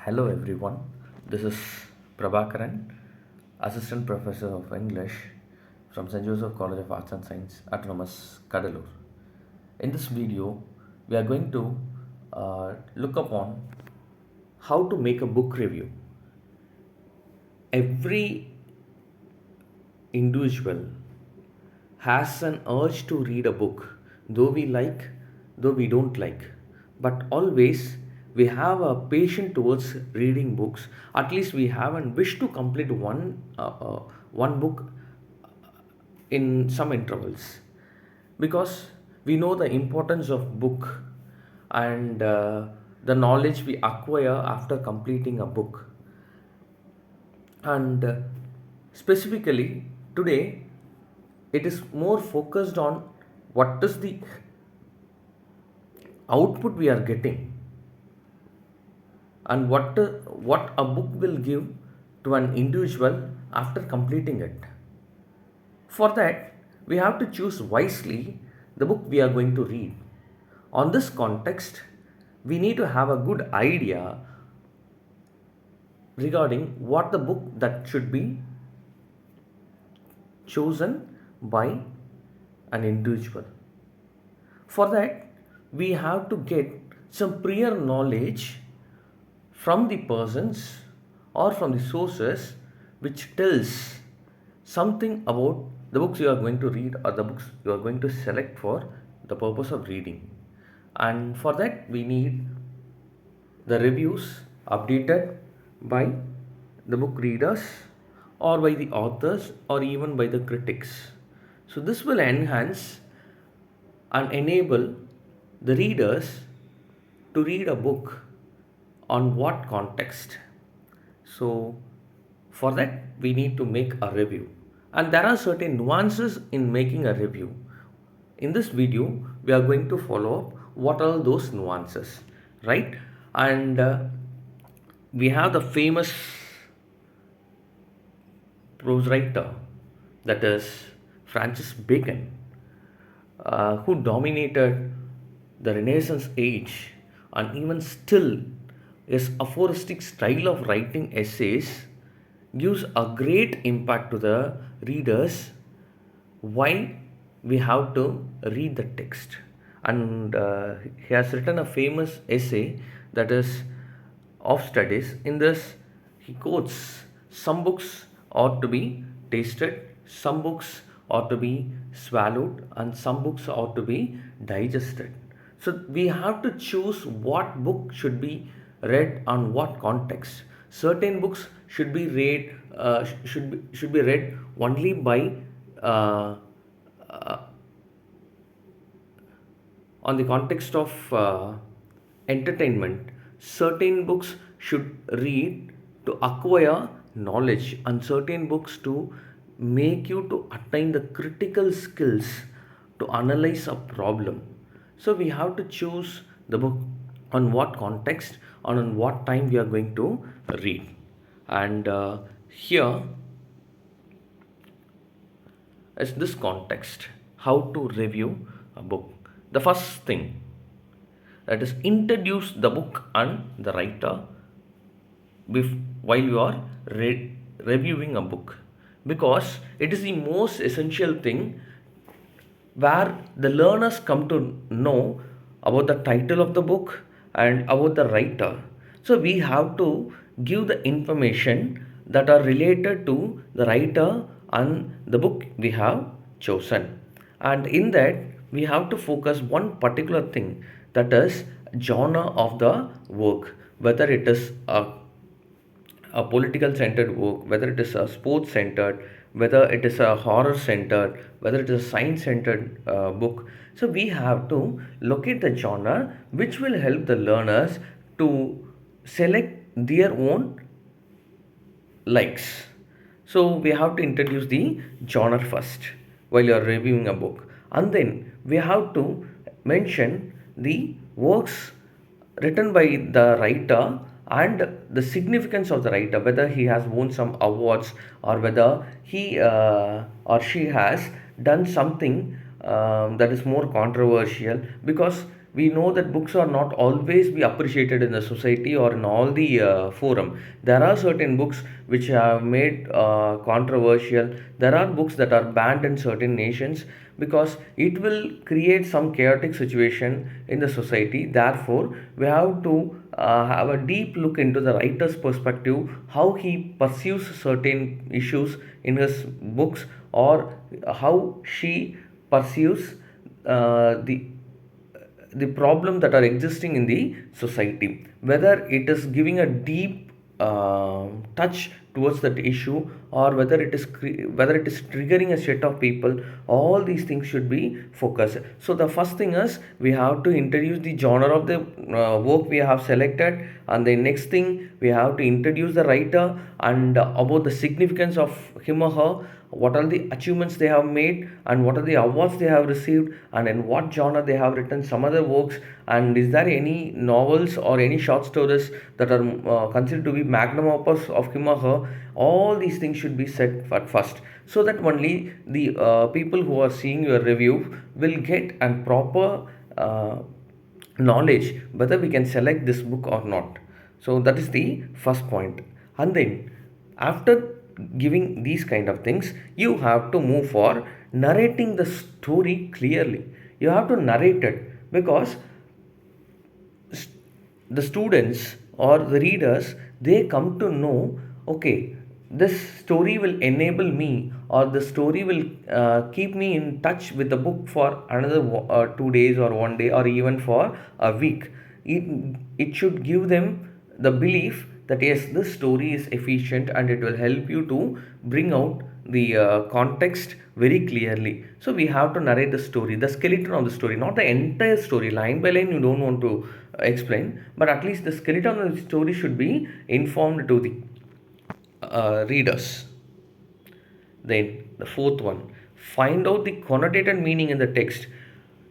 Hello everyone, this is Prabakaran, Assistant Professor of English from St.Joseph College of Arts and Science, Autonomous, Cuddalore. In this video, we are going to look upon how to make a book review. Every individual has an urge to read a book, though we like, though we don't like. But always we have a passion towards reading books. At least we have a wish to complete one book in some intervals, because we know the importance of book and the knowledge we acquire after completing a book. And specifically today, it is more focused on what is the output we are getting and what a book will give to an individual after completing it. For that, we have to choose wisely the book we are going to read. On this context, we need to have a good idea regarding what the book that should be chosen by an individual. For that, we have to get some prior knowledge from the persons or from the sources which tells something about the books you are going to read or the books you are going to select for the purpose of reading. And for that, we need the reviews updated by the book readers or by the authors or even by the critics. So this will enhance and enable the readers to read a book on what context. So for that, we need to make a review, and there are certain nuances in making a review. In this video, we are going to follow up what are those nuances, right? And we have the famous prose writer, that is Francis Bacon, who dominated the Renaissance age, and even still his aphoristic style of writing essays gives a great impact to the readers. Why we have to read the text? And he has written a famous essay, that is of studies. In this, he quotes some books ought to be tasted, some books ought to be swallowed, and some books ought to be digested. So we have to choose what book should be read on what context. Certain books should be read should be read only by uh, uh, on the context of entertainment. Certain books should read to acquire knowledge, and certain books to make you to attain the critical skills to analyze a problem. So we have to choose the book on what context and on what time we are going to read. And here is this context how to review a book. The first thing, that is, introduce the book and the writer while you are reviewing a book, because it is the most essential thing where the learners come to know about the title of the book and about the writer. So we have to give the information that are related to the writer and the book we have chosen. And in that, we have to focus one particular thing, that is genre of the work, whether it is a political centered work, whether it is a sports centered, whether it is a horror centered, whether it is a science centered book. So we have to locate the genre which will help the learners to select their own likes. So we have to introduce the genre first while you are reviewing a book, and then we have to mention the works written by the writer and the significance of the writer, whether he has won some awards or whether he or she has done something that is more controversial. Because we know that books are not always be appreciated in the society or in all the forum. There are certain books which have made controversial. There are books that are banned in certain nations because it will create some chaotic situation in the society. Therefore, we have to have a deep look into the writer's perspective, how he pursues certain issues in his books, or how she pursues the problem that are existing in the society, whether it is giving a deep touch towards that issue, or whether it is triggering a set of people. All these things should be focused. So the first thing is we have to introduce the genre of the work we have selected, and the next thing we have to introduce the writer and about the significance of him or her, what are the achievements they have made, and what are the awards they have received, and in what genre they have written some other works, and is there any novels or any short stories that are considered to be magnum opus of him or her. All these things should be said at first, so that only the people who are seeing your review will get a proper knowledge whether we can select this book or not. So that is the first point. And then after giving these kind of things, you have to move for narrating the story clearly. You have to narrate it, because the students or the readers, they come to know, okay, this story will enable me, or the story will keep me in touch with the book for another 2 days or one day or even for a week. It should give them the belief that yes, this story is efficient and it will help you to bring out the context very clearly. So we have to narrate the story, the skeleton of the story, not the entire story line by line. You don't want to explain, but at least the skeleton of the story should be informed to the readers. Then the fourth one, find out the connotated meaning in the text.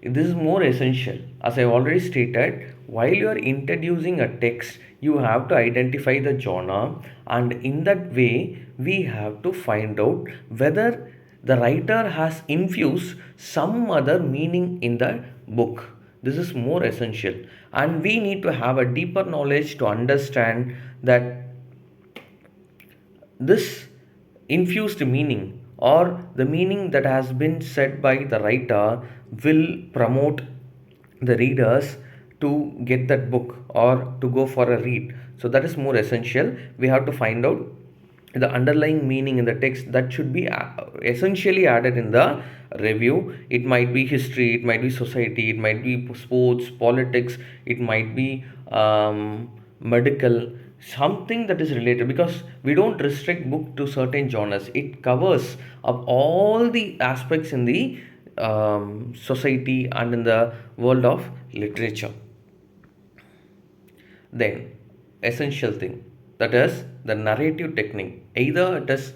This is more essential. As I already stated, while you are introducing a text, you have to identify the genre, and in that way, we have to find out whether the writer has infused some other meaning in the book. This is more essential, and we need to have a deeper knowledge to understand that this infused meaning, or the meaning that has been said by the writer, will promote the readers to get that book or to go for a read. So that is more essential. We have to find out the underlying meaning in the text that should be essentially added in the review. It might be history, it might be society, it might be sports, politics, it might be medical, something that is related, because we don't restrict book to certain genres. It covers up all the aspects in the society and in the world of literature. Then, essential thing, that is the narrative technique. Either it is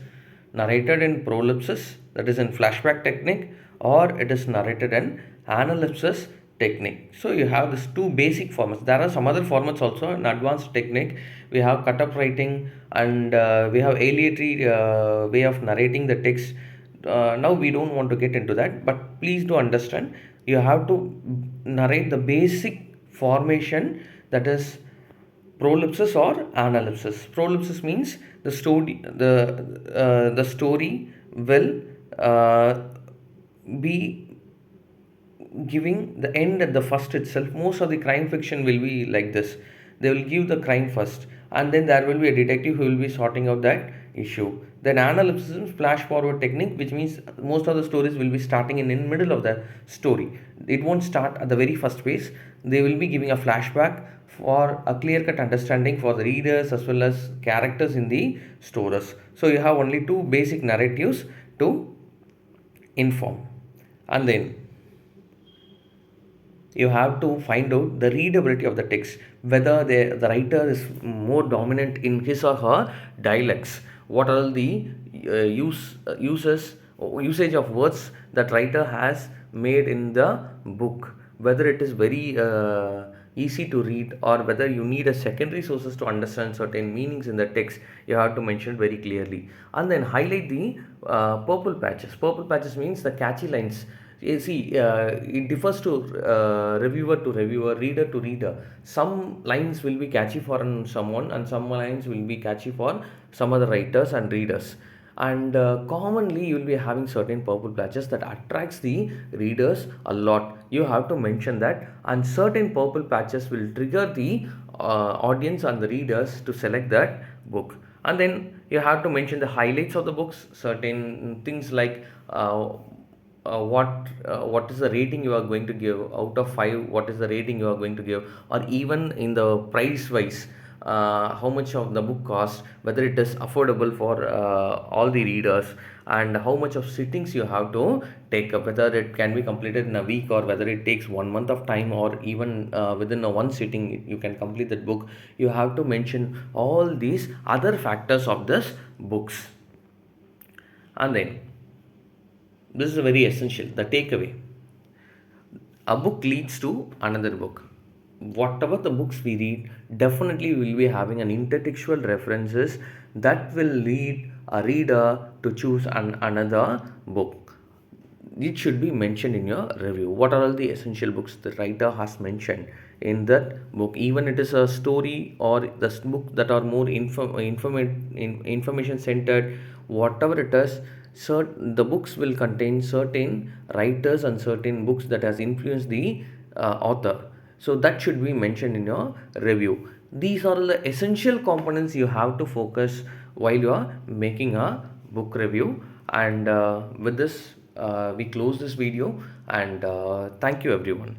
narrated in prolepsis, that is in flashback technique, or it is narrated in analepsis technique. So you have these two basic formats. There are some other formats also in advanced technique. We have cut up writing, and we have aleatory way of narrating the text. Now we don't want to get into that, but please do understand, you have to narrate the basic formation, that is prolepsis or analepsis. Prolepsis means the story will be giving the end at the first itself. Most of the crime fiction will be like this. They will give the crime first, and then there will be a detective who will be sorting out that issue. Then analepsis is flash forward technique, which means most of the stories will be starting in middle of the story. It won't start at the very first phase. They will be giving a flashback for a clear cut understanding for the readers as well as characters in the stories. So you have only two basic narratives to inform. And then you have to find out the readability of the text, whether the writer is more dominant in his or her dialects, what are the usage of words that writer has made in the book, whether it is very easy to read, or whether you need a secondary sources to understand certain meanings in the text. You have to mention very clearly, and then highlight the purple patches. Purple patches means the catchy lines. You see, it differs to reviewer, reader to reader. Some lines will be catchy for someone, and some lines will be catchy for some other writers and readers. And commonly, you will be having certain purple patches that attracts the readers a lot. You have to mention that, and certain purple patches will trigger the audience and the readers to select that book. And then you have to mention the highlights of the books, certain things like what is the rating you are going to give out of 5, what is the rating you are going to give, or even in the price wise, how much of the book cost, whether it is affordable for all the readers, and how much of sittings you have to take up, whether it can be completed in a week or whether it takes 1 month of time, or even within a one sitting you can complete that book. You have to mention all these other factors of this books. And then this is very essential, the takeaway: a book leads to another book. Whatever the books we read, definitely we will be having an intertextual references that will lead a reader to choose another book. It should be mentioned in your review. What are all the essential books the writer has mentioned in that book? Even it is a story or the book that are more information centered, whatever it is, the books will contain certain writers and certain books that has influenced the author. So that should be mentioned in your review. These are the essential components you have to focus while you are making a book review. And with this, we close this video, and thank you everyone.